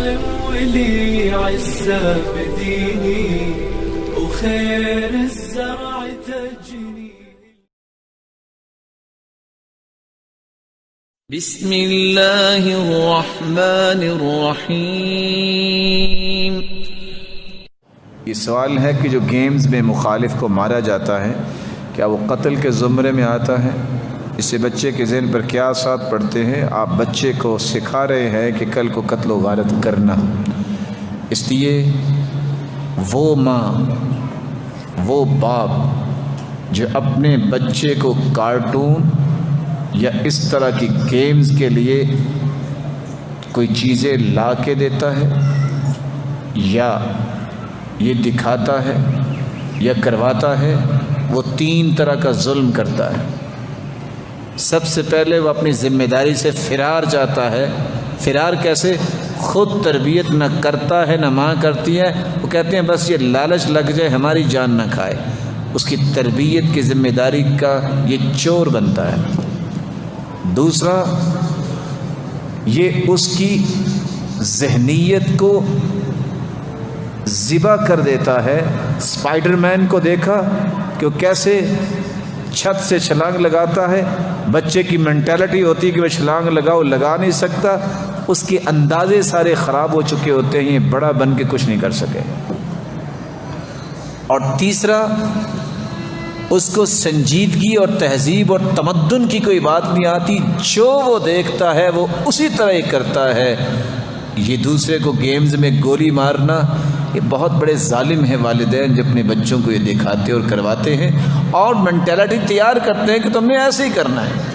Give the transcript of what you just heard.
مسلم ولي عزة بديني وخير الزرع تجني. بسم اللہ الرحمن الرحیم. یہ سوال ہے کہ جو گیمز میں مخالف کو مارا جاتا ہے کیا وہ قتل کے زمرے میں آتا ہے؟ اس سے بچے کے ذہن پر کیا اثرات پڑتے ہیں؟ آپ بچے کو سکھا رہے ہیں کہ کل کو قتل و غارت کرنا، اس لیے وہ ماں وہ باپ جو اپنے بچے کو کارٹون یا اس طرح کی گیمز کے لیے کوئی چیزیں لا کے دیتا ہے یا یہ دکھاتا ہے یا کرواتا ہے، وہ 3 طرح کا ظلم کرتا ہے. سب سے پہلے وہ اپنی ذمہ داری سے فرار چاہتا ہے. فرار کیسے؟ خود تربیت نہ کرتا ہے نہ ماں کرتی ہے، وہ کہتے ہیں بس یہ لالچ لگ جائے ہماری جان نہ کھائے. اس کی تربیت کی ذمہ داری کا یہ چور بنتا ہے. دوسرا، یہ اس کی ذہنیت کو ذبح کر دیتا ہے. اسپائڈر مین کو دیکھا کہ وہ کیسے چھت سے چھلانگ لگاتا ہے، بچے کی مینٹالٹی ہوتی ہے کہ وہ چھلانگ لگا نہیں سکتا، اس کے اندازے سارے خراب ہو چکے ہوتے ہیں، یہ بڑا بن کے کچھ نہیں کر سکے. اور تیسرا، اس کو سنجیدگی اور تہذیب اور تمدن کی کوئی بات نہیں آتی، جو وہ دیکھتا ہے وہ اسی طرح ہی کرتا ہے. یہ دوسرے کو گیمز میں گولی مارنا، یہ بہت بڑے ظالم ہیں والدین جو اپنے بچوں کو یہ دکھاتے اور کرواتے ہیں اور مینٹالٹی تیار کرتے ہیں کہ تم نے ایسے ہی کرنا ہے.